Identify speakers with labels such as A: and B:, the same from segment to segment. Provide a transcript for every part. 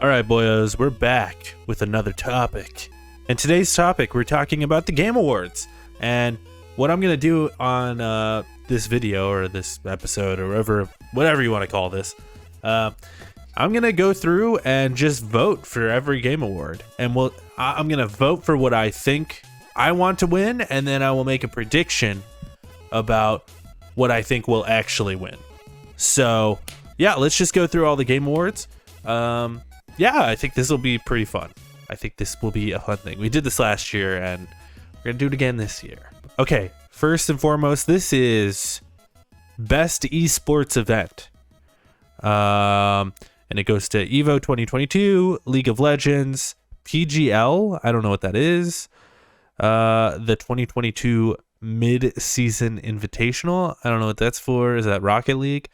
A: All right, boyos, we're back with another topic. And today's topic, we're talking about the Game Awards. And what I'm going to do on this video or this episode or whatever you want to call this, I'm going to go through and just vote for every Game Award. And I'm going to vote for what I think I want to win, and then I will make a prediction about what I think will actually win. So, yeah, let's just go through all the Game Awards. Yeah, I think this will be pretty fun. I think this will be a fun thing. We did this last year, and we're going to do it again this year. Okay, first and foremost, this is Best Esports Event. And it goes to EVO 2022, League of Legends, PGL, I don't know what that is, the 2022 Mid-Season Invitational, I don't know what that's for. Is that Rocket League?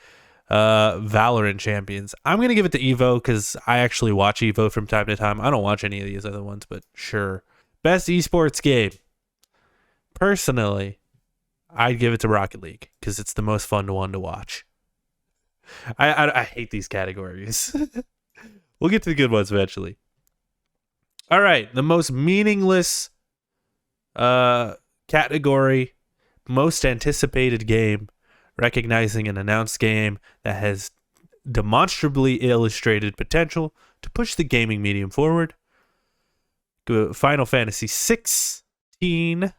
A: Valorant Champions. I'm gonna give it to Evo because I actually watch Evo from time to time. I don't watch any of these other ones, but sure. Best esports game. Personally, I'd give it to Rocket League because it's the most fun one to watch. I hate these categories. We'll get to the good ones eventually. All right, the most meaningless category, most anticipated game, recognizing an announced game that has demonstrably illustrated potential to push the gaming medium forward. Final Fantasy 16,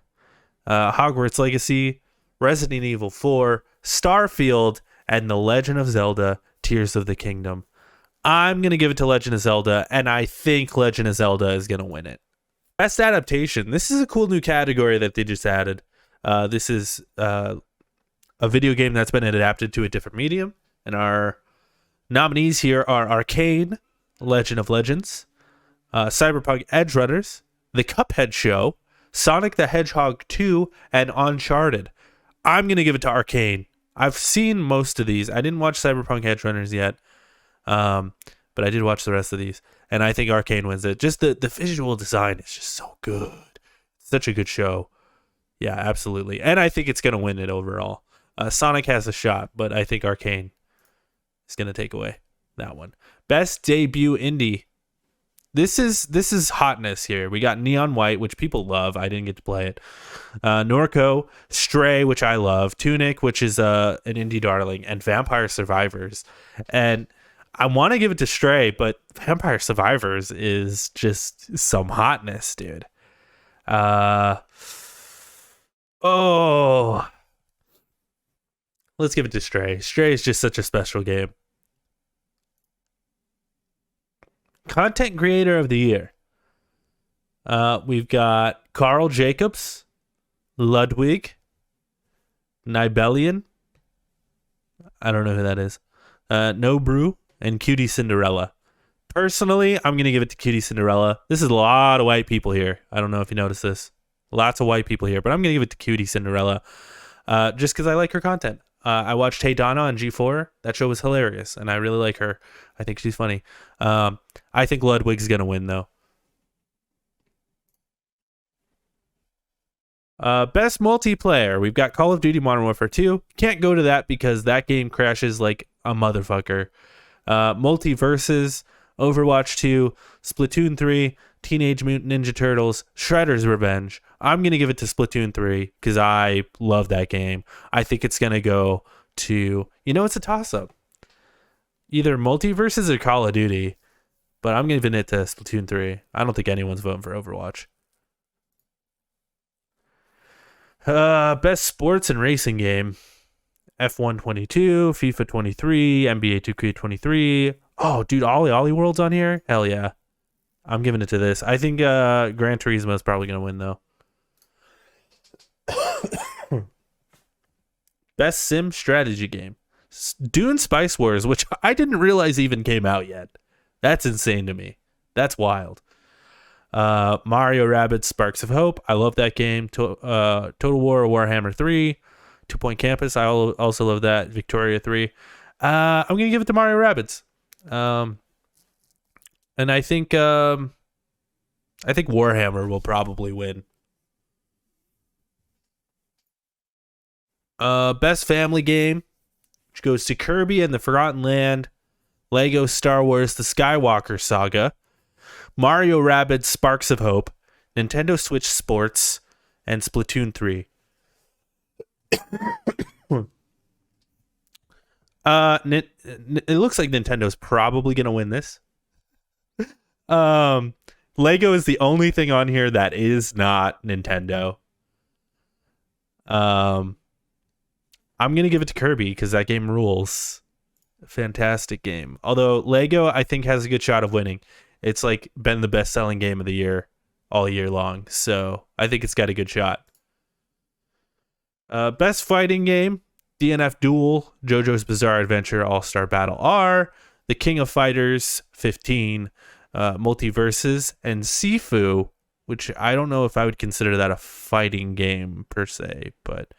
A: Hogwarts Legacy, Resident Evil 4, Starfield, and The Legend of Zelda: Tears of the Kingdom. I'm going to give it to Legend of Zelda, and I think Legend of Zelda is going to win it. Best Adaptation. This is a cool new category that they just added. This is a video game that's been adapted to a different medium. And our nominees here are Arcane, Legend of Legends, Cyberpunk Edgerunners, The Cuphead Show, Sonic the Hedgehog 2, and Uncharted. I'm going to give it to Arcane. I've seen most of these. I didn't watch Cyberpunk Edgerunners yet, but I did watch the rest of these. And I think Arcane wins it. Just the visual design is just so good. It's such a good show. Yeah, absolutely. And I think it's going to win it overall. Sonic has a shot, but I think Arcane is going to take away that one. Best debut indie. This is hotness here. We got Neon White, which people love. I didn't get to play it. Norco, Stray, which I love. Tunic, which is an indie darling, and Vampire Survivors. And I want to give it to Stray, but Vampire Survivors is just some hotness, dude. Let's give it to Stray. Stray is just such a special game. Content Creator of the Year. We've got Carl Jacobs, Ludwig, Nibelian. I don't know who that is. No Brew, and Cutie Cinderella. Personally, I'm going to give it to Cutie Cinderella. This is a lot of white people here. I don't know if you noticed this. Lots of white people here, but I'm going to give it to Cutie Cinderella just because I like her content. I watched Hey Donna on G4. That show was hilarious, and I really like her. I think she's funny. I think Ludwig's going to win, though. Best multiplayer. We've got Call of Duty Modern Warfare 2. Can't go to that because that game crashes like a motherfucker. Multiverses, Overwatch 2, Splatoon 3, Teenage Mutant Ninja Turtles, Shredder's Revenge. I'm going to give it to Splatoon 3 because I love that game. I think it's going to go to, it's a toss-up. Either Multiverses or Call of Duty, but I'm giving it to Splatoon 3. I don't think anyone's voting for Overwatch. Best sports and racing game. F1 22, FIFA 23, NBA 2K23. Oh, dude, Ollie World's on here? Hell yeah. I'm giving it to this. I think Gran Turismo is probably going to win, though. Best sim strategy game. Dune Spice Wars, which I didn't realize even came out yet. That's insane to me. That's wild. Mario Rabbids Sparks of Hope. I love that game. Total War Warhammer 3. 2 Point Campus. I also love that. Victoria 3. I'm going to give it to Mario Rabbids. And I think Warhammer will probably win. Best family game, which goes to Kirby and the Forgotten Land, Lego Star Wars The Skywalker Saga, Mario Rabbids Sparks of Hope, Nintendo Switch Sports, and Splatoon 3. It looks like Nintendo's probably going to win this. Lego is the only thing on here that is not Nintendo. I'm going to give it to Kirby because that game rules. Fantastic game. Although Lego, I think, has a good shot of winning. It's like been the best-selling game of the year all year long. So I think it's got a good shot. Best fighting game, DNF Duel, JoJo's Bizarre Adventure All-Star Battle R, The King of Fighters 15, Multiverses, and Sifu, which I don't know if I would consider that a fighting game per se, but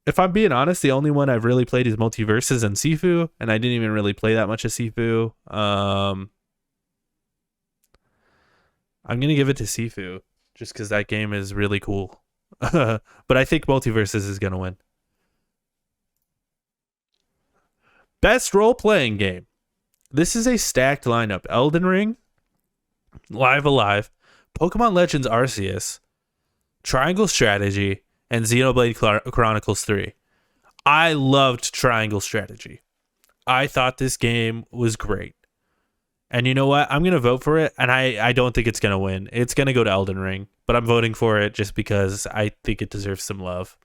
A: if I'm being honest, the only one I've really played is Multiverses and Sifu, and I didn't even really play that much of Sifu. I'm gonna give it to Sifu just because that game is really cool. But I think Multiverses is gonna win. Best role-playing game. This is a stacked lineup. Elden Ring, Live Alive, Pokemon Legends Arceus, Triangle Strategy, and Xenoblade Chronicles 3. I loved Triangle Strategy. I thought this game was great. And you know what? I'm going to vote for it, and I don't think it's going to win. It's going to go to Elden Ring, but I'm voting for it just because I think it deserves some love.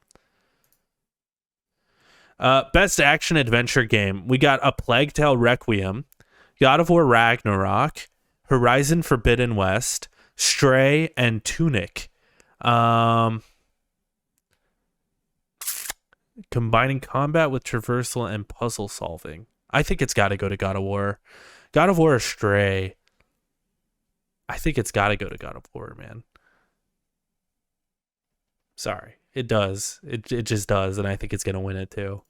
A: Best action adventure game. We got A Plague Tale Requiem, God of War Ragnarok, Horizon Forbidden West, Stray, and Tunic. Combining combat with traversal and puzzle solving. I think it's got to go to God of War. God of War or Stray. I think it's got to go to God of War, man. Sorry. It does. It just does, and I think it's going to win it too.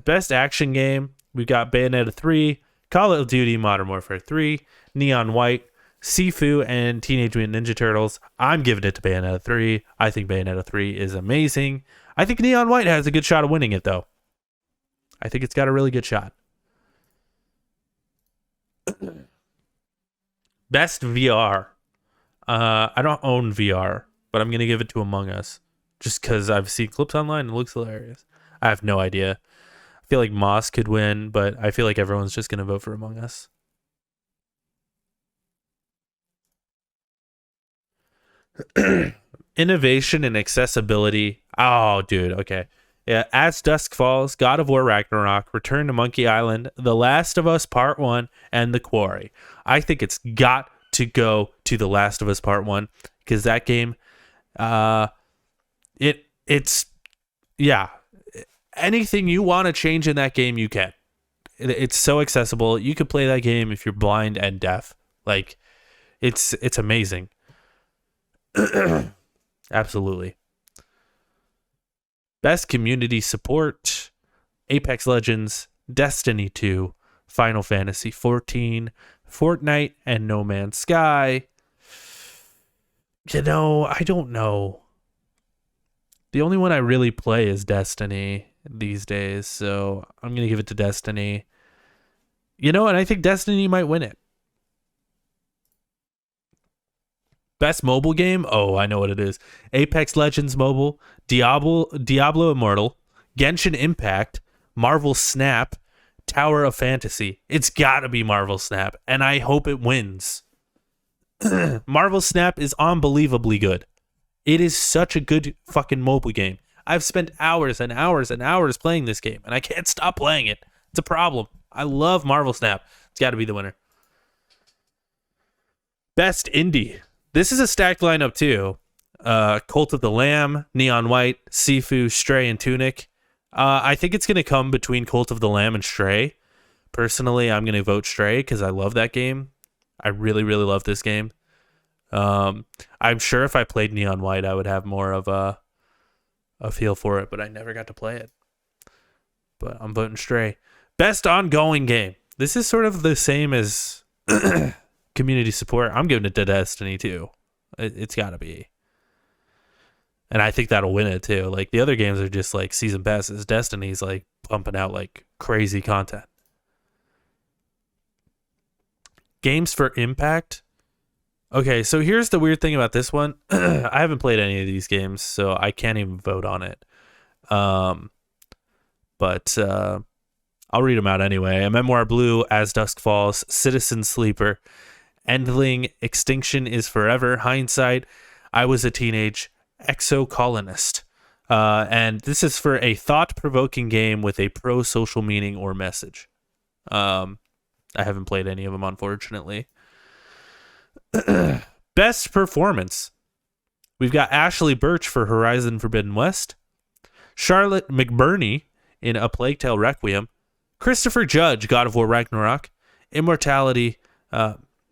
A: Best action game. We got Bayonetta 3, Call of Duty Modern Warfare 3, Neon White, Sifu, and Teenage Mutant Ninja Turtles. I'm giving it to Bayonetta 3. I think Bayonetta 3 is amazing. I think Neon White has a good shot of winning it, though. I think it's got a really good shot. Best VR. I don't own VR, but I'm going to give it to Among Us. Just because I've seen clips online and it looks hilarious. I have no idea. I feel like Moss could win, but I feel like everyone's just going to vote for Among Us. Innovation and accessibility. Oh, dude. Okay. Yeah. As Dusk Falls, God of War Ragnarok, Return to Monkey Island, The Last of Us Part 1, and The Quarry. I think it's got to go to The Last of Us Part 1 because that game, it's anything you want to change in that game, you can. It's so accessible. You could play that game if you're blind and deaf. Like, it's amazing. Absolutely. Best community support. Apex Legends, Destiny 2, Final Fantasy 14, Fortnite, and No Man's Sky. You know, I don't know. The only one I really play is Destiny these days, so I'm going to give it to Destiny. You know, and I think Destiny might win it. Best mobile game? Oh, I know what it is. Apex Legends Mobile, Diablo Immortal, Genshin Impact, Marvel Snap, Tower of Fantasy. It's got to be Marvel Snap, and I hope it wins. Marvel Snap is unbelievably good. It is such a good fucking mobile game. I've spent hours and hours and hours playing this game, and I can't stop playing it. It's a problem. I love Marvel Snap. It's got to be the winner. Best indie. This is a stacked lineup too. Cult of the Lamb, Neon White, Sifu, Stray, and Tunic. I think it's going to come between Cult of the Lamb and Stray. Personally, I'm going to vote Stray because I love that game. I really, really love this game. I'm sure if I played Neon White, I would have more of a feel for it, but I never got to play it. But I'm voting Stray. Best ongoing game. This is sort of the same as community support. I'm giving it to Destiny too. It's got to be. And I think that'll win it too. Like the other games are just like season passes. Destiny's like pumping out like crazy content. Games for impact. Okay, so here's the weird thing about this one. I haven't played any of these games, so I can't even vote on it. Um, but I'll read them out anyway. A Memoir Blue, As Dusk Falls, Citizen Sleeper, Endling, Extinction is Forever, Hindsight, I Was a Teenage Exocolonist. And this is for a thought-provoking game with a pro-social meaning or message. I haven't played any of them, unfortunately. Best performance. We've got Ashley Birch for Horizon Forbidden West, Charlotte McBurney in A Plague Tale Requiem, Christopher Judge, God of War Ragnarok, Immortality,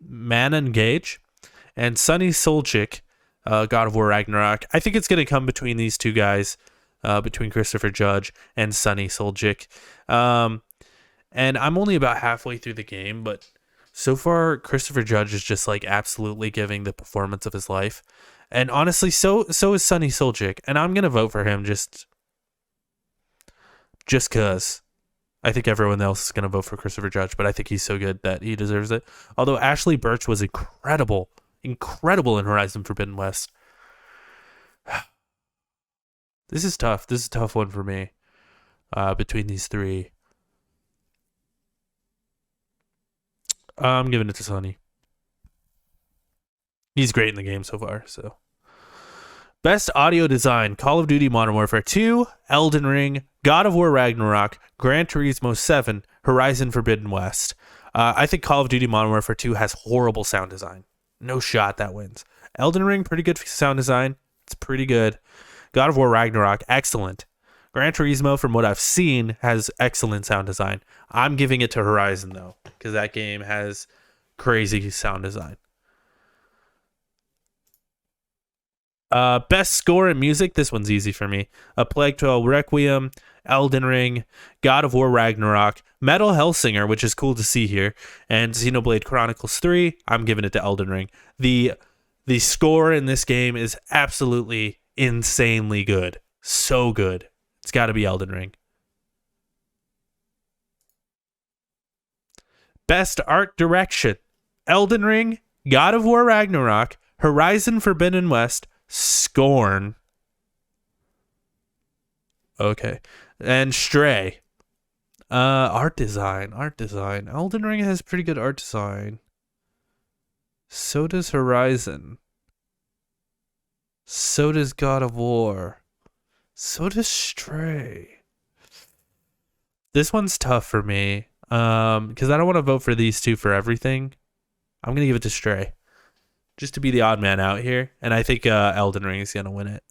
A: Manon Gage, and Sunny Solchik, God of War Ragnarok. I think it's going to come between these two guys, between Christopher Judge and Sunny Solchik. And I'm only about halfway through the game, but so far, Christopher Judge is just like absolutely giving the performance of his life. And honestly, so is Sunny Solchik. And I'm going to vote for him just because I think everyone else is going to vote for Christopher Judge, but I think he's so good that he deserves it. Although Ashley Birch was incredible in Horizon Forbidden West. This is tough. This is a tough one for me between these three. I'm giving it to Sunny. He's great in the game so far. So, best audio design: Call of Duty Modern Warfare 2, Elden Ring, God of War Ragnarok, Gran Turismo 7, Horizon Forbidden West. I think Call of Duty Modern Warfare 2 has horrible sound design. No shot that wins. Elden Ring, pretty good sound design. It's pretty good. God of War Ragnarok, excellent. Gran Turismo, from what I've seen, has excellent sound design. I'm giving it to Horizon, though, because that game has crazy sound design. Best score and music. This one's easy for me. A Plague Tale Requiem, Elden Ring, God of War Ragnarok, Metal Hellsinger, which is cool to see here, and Xenoblade Chronicles 3. I'm giving it to Elden Ring. The score in this game is absolutely insanely good. So good. It's got to be Elden Ring. Best art direction: Elden Ring, God of War Ragnarok, Horizon Forbidden West, Scorn. Okay. And Stray. Art design. Elden Ring has pretty good art design. So does Horizon. So does God of War. So does Stray. This one's tough for me. Because I don't want to vote for these two for everything. I'm going to give it to Stray. Just to be the odd man out here. And I think Elden Ring is going to win it.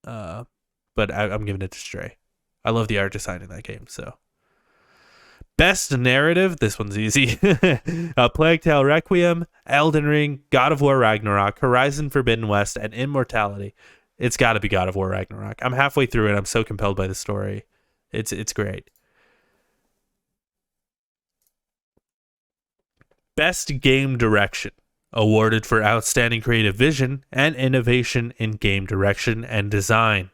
A: But I'm giving it to Stray. I love the art design in that game, so. Best narrative. This one's easy. Plague Tale Requiem, Elden Ring, God of War Ragnarok, Horizon Forbidden West, and Immortality. It's got to be God of War Ragnarok. I'm halfway through it. I'm so compelled by the story. It's great. Best game direction. Awarded for outstanding creative vision and innovation in game direction and design.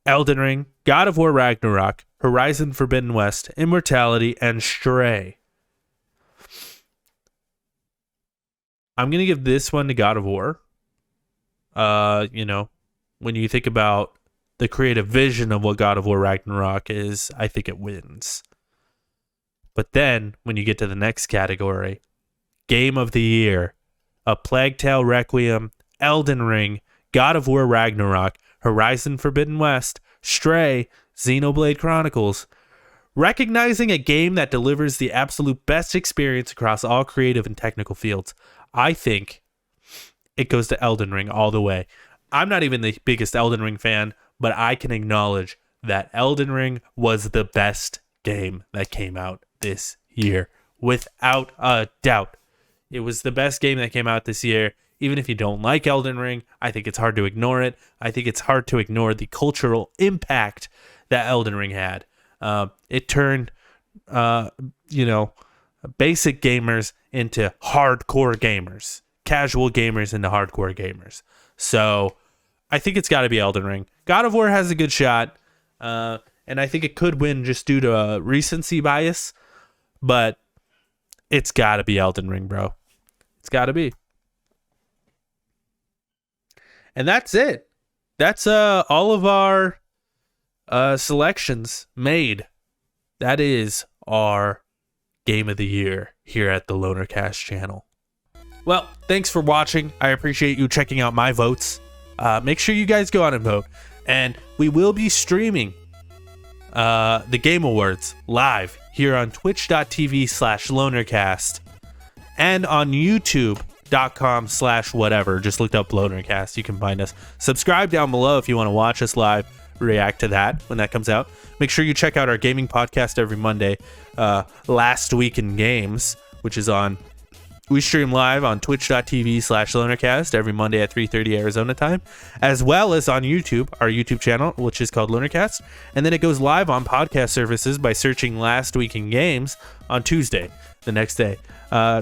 A: Elden Ring, God of War Ragnarok, Horizon Forbidden West, Immortality, and Stray. I'm going to give this one to God of War. When you think about the creative vision of what God of War Ragnarok is, I think it wins. But then, when you get to the next category, Game of the Year, A Plague Tale Requiem, Elden Ring, God of War Ragnarok, Horizon Forbidden West, Stray, Xenoblade Chronicles. Recognizing a game that delivers the absolute best experience across all creative and technical fields, I think it goes to Elden Ring all the way. I'm not even the biggest Elden Ring fan, but I can acknowledge that Elden Ring was the best game that came out this year. Without a doubt. It was the best game that came out this year. Even if you don't like Elden Ring, I think it's hard to ignore it. I think it's hard to ignore the cultural impact that Elden Ring had. It turned, basic gamers into hardcore gamers. Casual gamers into hardcore gamers. So I think it's got to be Elden Ring. God of War has a good shot, and I think it could win just due to recency bias, but it's got to be Elden Ring, bro. It's got to be. And that's it. That's all of our selections made. That is our Game of the Year here at the Lonercast channel. Well, thanks for watching. I appreciate you checking out my votes. Make sure you guys go out and vote. And we will be streaming the Game Awards live here on twitch.tv/Lonercast and on youtube.com/whatever. Just look up Lonercast. You can find us. Subscribe down below if you want to watch us live, react to that when that comes out. Make sure you check out our gaming podcast every Monday, Last Week in Games, which is on... We stream live on twitch.tv/Lonercast every Monday at 3:30 Arizona time, as well as on YouTube, our YouTube channel, which is called Lonercast. And then it goes live on podcast services by searching Last Week in Games on Tuesday, the next day.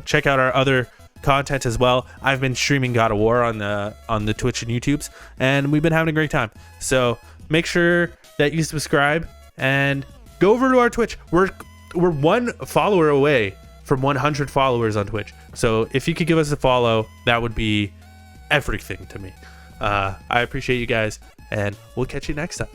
A: Check out our other content as well. I've been streaming God of War on the Twitch and YouTubes, and we've been having a great time. So make sure that you subscribe and go over to our Twitch. We're one follower away from 100 followers on Twitch. So if you could give us a follow, that would be everything to me. I appreciate you guys, and we'll catch you next time.